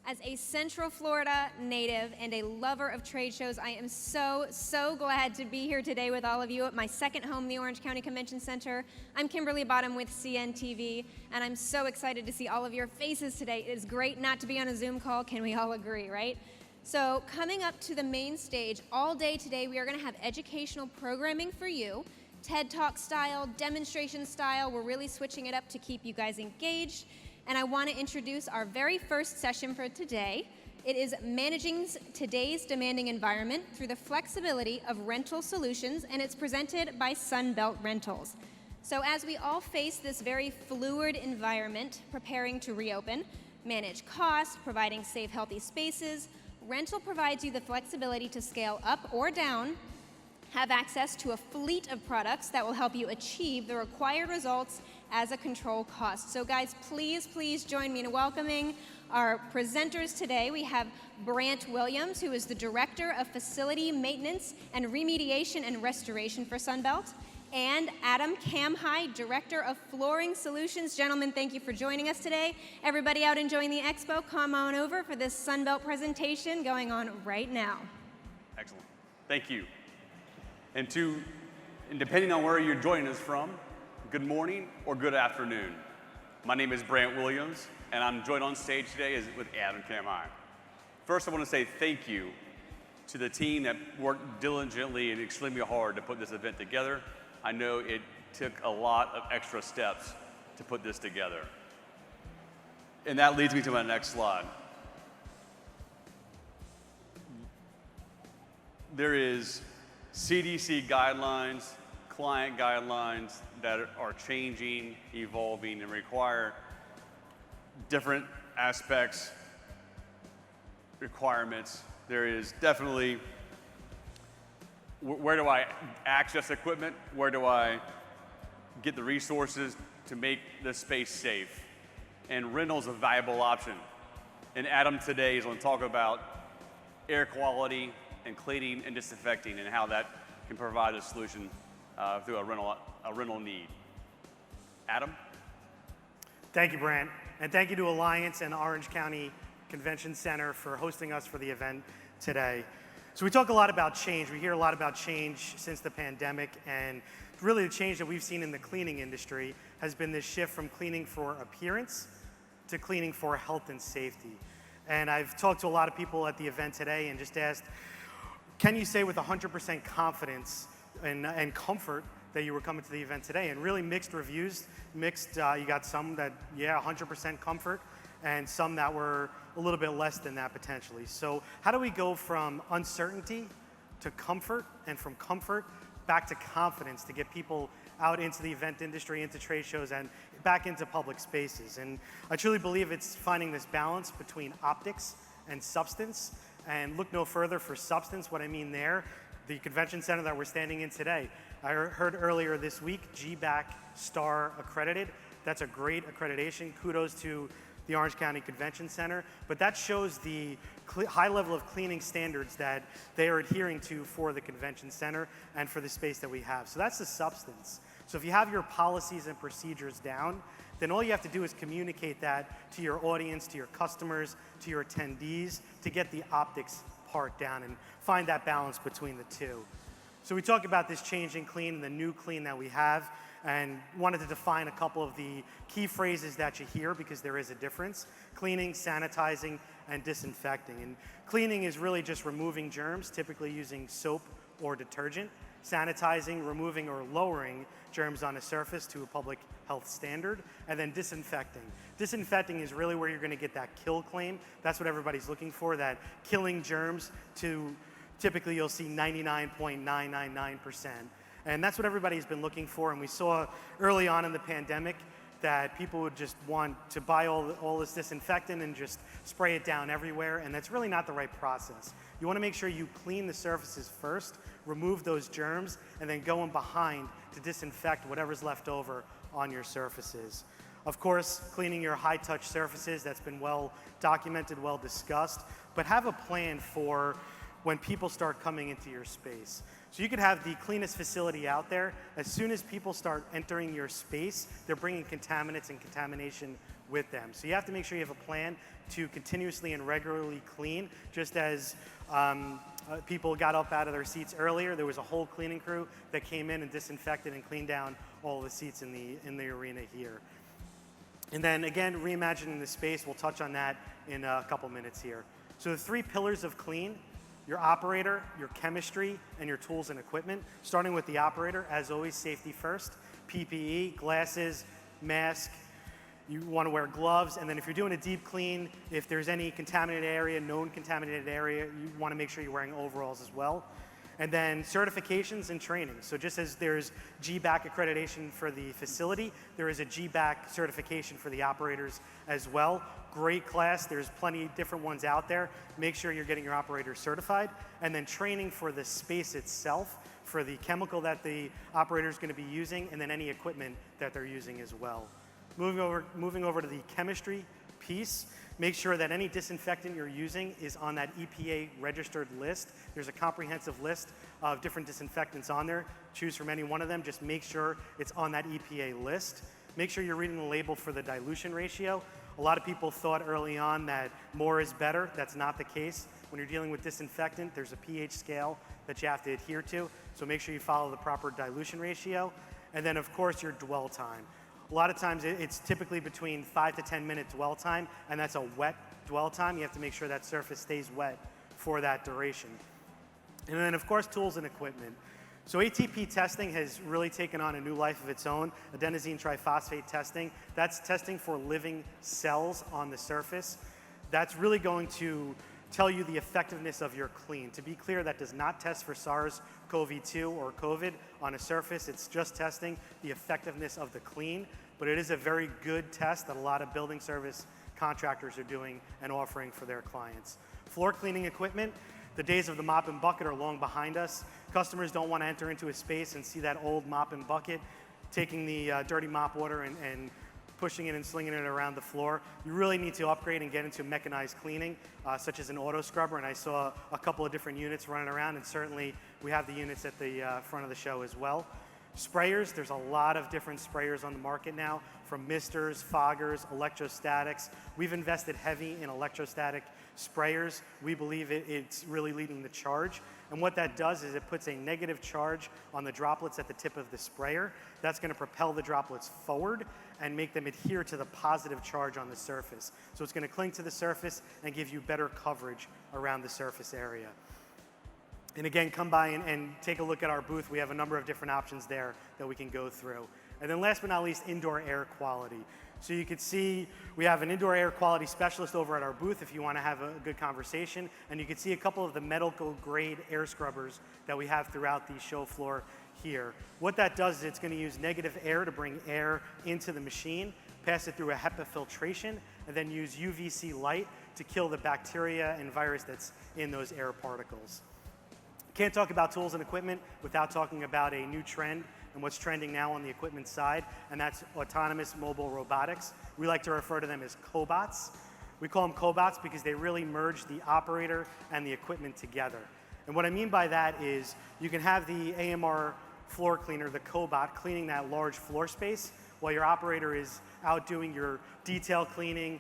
As a Central Florida native and a lover of trade shows, I am so glad to be here today with all of you at my second home, the Orange County Convention Center. I'm Kimberly Bottom with CNTV, and I'm so excited to see all of your faces today. It is great not to be on a Zoom call, can we all agree, right? So coming up to the main stage all day today, we are going to have educational programming for you, TED Talk style, demonstration style. We're really switching it up to keep you guys engaged. And I want to introduce our very first session for today. It is Managing Today's Demanding Environment Through the Flexibility of Rental Solutions, and it's presented by Sunbelt Rentals. So as we all face this very fluid environment, preparing to reopen, manage costs, providing safe, healthy spaces, rental provides you the flexibility to scale up or down, have access to a fleet of products that will help you achieve the required results as a control cost. So guys, please join me in welcoming our presenters today. We have Brant Williams, who is the Director of Facility Maintenance and Remediation and Restoration for Sunbelt, and Adam Kamhai, Director of Flooring Solutions. Gentlemen, thank you for joining us today. Everybody out enjoying the expo, come on over for this Sunbelt presentation going on right now. Excellent. Thank you. And depending on where you're joining us from, good morning or good afternoon. My name is Brant Williams, and I'm joined on stage today with Adam Kamhai. First, I want to say thank you to the team that worked diligently and extremely hard to put this event together. I know it took a lot of extra steps to put this together. And that leads me to my next slide. There is CDC guidelines, client guidelines that are changing, evolving, and require different aspects, requirements. There is definitely, where do I access equipment? Where do I get the resources to make the space safe? And rental is a valuable option. And Adam today is going to talk about air quality and cleaning and disinfecting and how that can provide a solution through a rental need. Adam? Thank you, Brant. And thank you to Alliance and Orange County Convention Center for hosting us for the event today. So we talk a lot about change. We hear a lot about change since the pandemic, and really the change that we've seen in the cleaning industry has been this shift from cleaning for appearance to cleaning for health and safety. And I've talked to a lot of people at the event today and just asked, can you say with 100% confidence and comfort that you were coming to the event today? And really mixed reviews. You got some that, 100% comfort, and some that were a little bit less than that potentially. So how do we go from uncertainty to comfort, and from comfort back to confidence to get people out into the event industry, into trade shows, and back into public spaces? And I truly believe it's finding this balance between optics and substance. And look no further for substance. What I mean there, the convention center that we're standing in today. I heard earlier this week, GBAC Star accredited. That's a great accreditation. Kudos to the Orange County Convention Center. But that shows the high level of cleaning standards that they are adhering to for the convention center and for the space that we have. So that's the substance. So if you have your policies and procedures down, then all you have to do is communicate that to your audience, to your customers, to your attendees, to get the optics part down and find that balance between the two. So we talk about this change in clean and the new clean that we have, and wanted to define a couple of the key phrases that you hear because there is a difference: cleaning, sanitizing, and disinfecting. And cleaning is really just removing germs, typically using soap or detergent. Sanitizing, removing or lowering germs on a surface to a public health standard. And then disinfecting. Disinfecting is really where you're going to get that kill claim. That's what everybody's looking for, that killing germs to, typically you'll see 99.999%. And that's what everybody's been looking for. And we saw early on in the pandemic that people would just want to buy all this disinfectant and just spray it down everywhere, and that's really not the right process. You want to make sure you clean the surfaces first, remove those germs, and then go in behind to disinfect whatever's left over on your surfaces. Of course, cleaning your high-touch surfaces, that's been well documented, well discussed, but have a plan for when people start coming into your space. So you could have the cleanest facility out there. As soon as people start entering your space, they're bringing contaminants and contamination with them. So you have to make sure you have a plan to continuously and regularly clean. Just as people got up out of their seats earlier, there was a whole cleaning crew that came in and disinfected and cleaned down all the seats in the arena here. And then again, reimagining the space, we'll touch on that in a couple minutes here. So the 3 pillars of clean: your operator, your chemistry, and your tools and equipment. Starting with the operator, as always, safety first. PPE, glasses, mask. You want to wear gloves, and then if you're doing a deep clean, if there's any contaminated area, known contaminated area, you want to make sure you're wearing overalls as well. And then certifications and training. So just as there's GBAC accreditation for the facility, there is a GBAC certification for the operators as well. Great class, there's plenty of different ones out there. Make sure you're getting your operators certified. And then training for the space itself, for the chemical that the operator is going to be using, and then any equipment that they're using as well. Moving over to the chemistry piece, make sure that any disinfectant you're using is on that EPA registered list. There's a comprehensive list of different disinfectants on there. Choose from any one of them. Just make sure it's on that EPA list. Make sure you're reading the label for the dilution ratio. A lot of people thought early on that more is better. That's not the case. When you're dealing with disinfectant, there's a pH scale that you have to adhere to. So make sure you follow the proper dilution ratio. And then, of course, your dwell time. A lot of times it's typically between 5 to 10 minute dwell time, and that's a wet dwell time. You have to make sure that surface stays wet for that duration. And then, of course, tools and equipment. So ATP testing has really taken on a new life of its own. Adenosine triphosphate testing, that's testing for living cells on the surface. That's really going to tell you the effectiveness of your clean. To be clear, that does not test for SARS-CoV-2 or COVID on a surface. It's just testing the effectiveness of the clean, but it is a very good test that a lot of building service contractors are doing and offering for their clients. Floor cleaning equipment, the days of the mop and bucket are long behind us. Customers don't want to enter into a space and see that old mop and bucket, taking the dirty mop water and pushing it and slinging it around the floor. You really need to upgrade and get into mechanized cleaning, such as an auto scrubber, and I saw a couple of different units running around, and certainly we have the units at the front of the show as well. Sprayers, there's a lot of different sprayers on the market now, from misters, foggers, electrostatics. We've invested heavy in electrostatic sprayers. We believe it's really leading the charge. And what that does is it puts a negative charge on the droplets at the tip of the sprayer. That's going to propel the droplets forward and make them adhere to the positive charge on the surface. So it's going to cling to the surface and give you better coverage around the surface area. And again, come by and take a look at our booth. We have a number of different options there that we can go through. And then last but not least, indoor air quality. So you can see we have an indoor air quality specialist over at our booth if you want to have a good conversation. And you can see a couple of the medical grade air scrubbers that we have throughout the show floor here. What that does is it's going to use negative air to bring air into the machine, pass it through a HEPA filtration, and then use UVC light to kill the bacteria and virus that's in those air particles. Can't talk about tools and equipment without talking about a new trend and what's trending now on the equipment side, and that's autonomous mobile robotics. We like to refer to them as cobots. We call them cobots because they really merge the operator and the equipment together. And what I mean by that is you can have the AMR floor cleaner, the cobot, cleaning that large floor space while your operator is out doing your detail cleaning,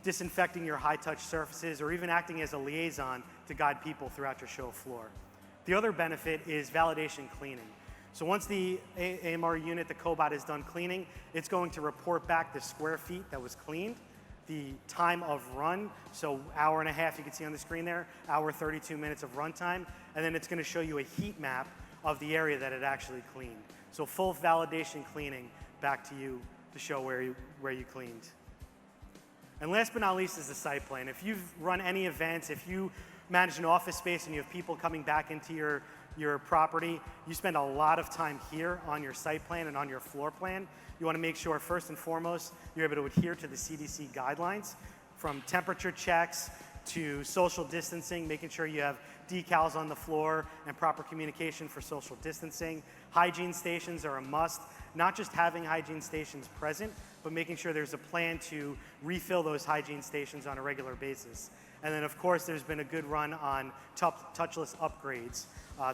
disinfecting your high-touch surfaces, or even acting as a liaison to guide people throughout your show floor. The other benefit is validation cleaning. So once the AMR unit, the cobot, is done cleaning, it's going to report back the square feet that was cleaned, the time of run, so hour and a half you can see on the screen there, hour 32 minutes of runtime, and then it's going to show you a heat map of the area that it actually cleaned. So full validation cleaning back to you to show where you cleaned. And last but not least is the site plan. If you've run any events, if you manage an office space and you have people coming back into your property, you spend a lot of time here on your site plan and on your floor plan. You want to make sure, first and foremost, you're able to adhere to the CDC guidelines, from temperature checks to social distancing, making sure you have decals on the floor and proper communication for social distancing. Hygiene stations are a must, not just having hygiene stations present, but making sure there's a plan to refill those hygiene stations on a regular basis. And then, of course, there's been a good run on touchless upgrades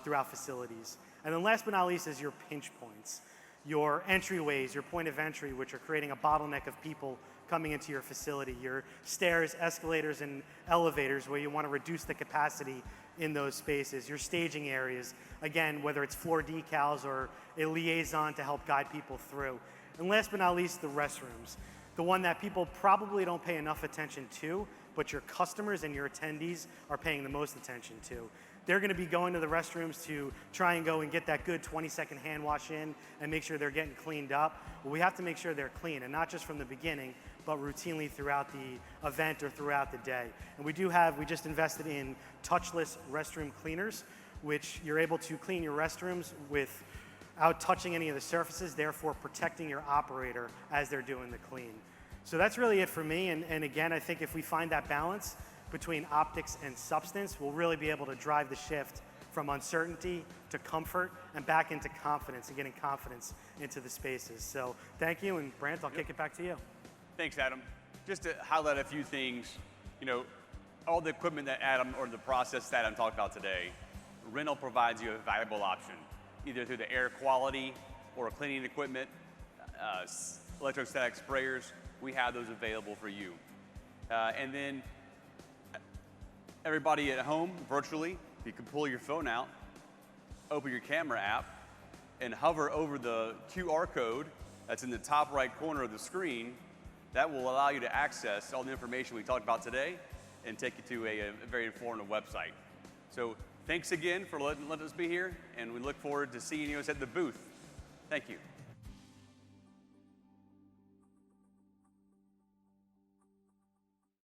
throughout facilities. And then last but not least is your pinch points, your entryways, your point of entry, which are creating a bottleneck of people coming into your facility, your stairs, escalators, and elevators where you want to reduce the capacity in those spaces, your staging areas, again, whether it's floor decals or a liaison to help guide people through. And last but not least, the restrooms. The one that people probably don't pay enough attention to, but your customers and your attendees are paying the most attention to. They're going to be going to the restrooms to try and go and get that good 20-second hand wash in and make sure they're getting cleaned up. Well, we have to make sure they're clean, and not just from the beginning, but routinely throughout the event or throughout the day. And we just invested in touchless restroom cleaners, which you're able to clean your restrooms without touching any of the surfaces, therefore protecting your operator as they're doing the clean. So that's really it for me, and again, I think if we find that balance between optics and substance, we'll really be able to drive the shift from uncertainty to comfort and back into confidence and getting confidence into the spaces. So thank you, and Brant, I'll kick it back to you. Thanks, Adam. Just to highlight a few things, all the equipment that Adam, or the process that Adam talked about today, rental provides you a valuable option, either through the air quality or cleaning equipment, electrostatic sprayers. We have those available for you. And then everybody at home, virtually, you can pull your phone out, open your camera app, and hover over the QR code that's in the top right corner of the screen. That will allow you to access all the information we talked about today and take you to a very informative website. So thanks again for letting us be here, and we look forward to seeing you at the booth. Thank you.